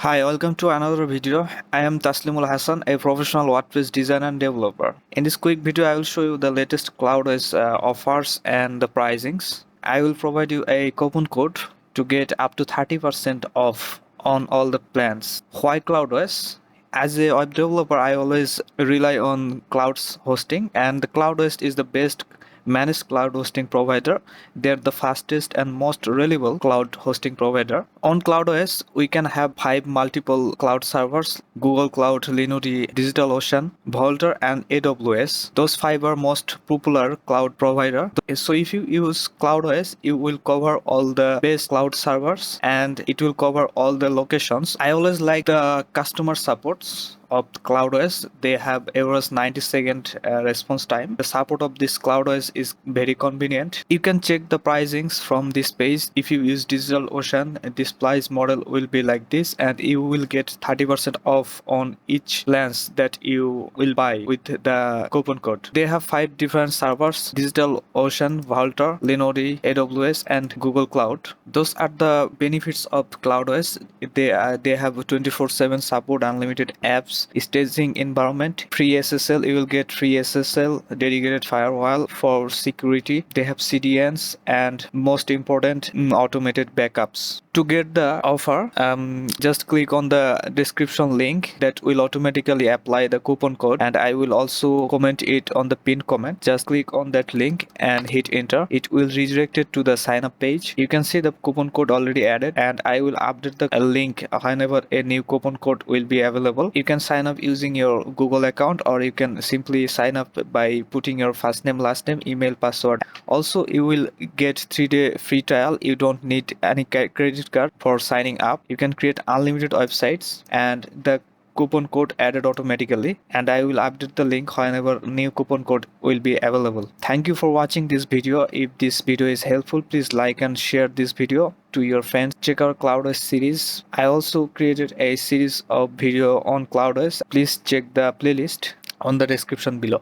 Hi, welcome to another video. I am Taslimul Hasan, a professional WordPress designer and developer. In this quick video, I will show you the latest Cloudways offers and the pricings. I will provide you a coupon code to get up to 30% off on all the plans. Why Cloudways? As a web developer, I always rely on clouds hosting, and the Cloudways is the best managed cloud hosting provider. They're the fastest and most reliable cloud hosting provider. On CloudOS, we can have 5 multiple cloud servers: Google Cloud, Linode, DigitalOcean, Vaulter, and AWS. Those 5 are most popular cloud provider. So if you use CloudOS, you will cover all the best cloud servers and it will cover all the locations. I always like the customer supports of CloudOS. They have average 90-second response time. The support of this CloudOS is very convenient. You can check the pricings from this page. If you use DigitalOcean, this price model will be like this, and you will get 30% off on each lens that you will buy with the coupon code. They have 5 different servers: DigitalOcean, Vaulter, Linode, AWS, and Google Cloud. Those are the benefits of CloudOS. They have 24/7 support, unlimited apps, staging environment, free SSL. You will get free SSL, dedicated firewall for security. They have CDNs and most important, automated backups. To get the offer, just click on the description link that will automatically apply the coupon code, and I will also comment it on the pinned comment. Just click on that link and hit enter. It will redirect it to the sign up page. You can see the coupon code already added, and I will update the link whenever a new coupon code will be available. You can sign up using your Google account, or you can simply sign up by putting your first name, last name, email, password. Also, you will get 3-day free trial. You don't need any credit card for signing up. You can create unlimited websites, and the coupon code added automatically, and I will update the link whenever new coupon code will be available. Thank you for watching this video. If this video is helpful, please like and share this video to your friends. Check our CloudOS series. I also created a series of video on CloudOS. Please check the playlist on the description below.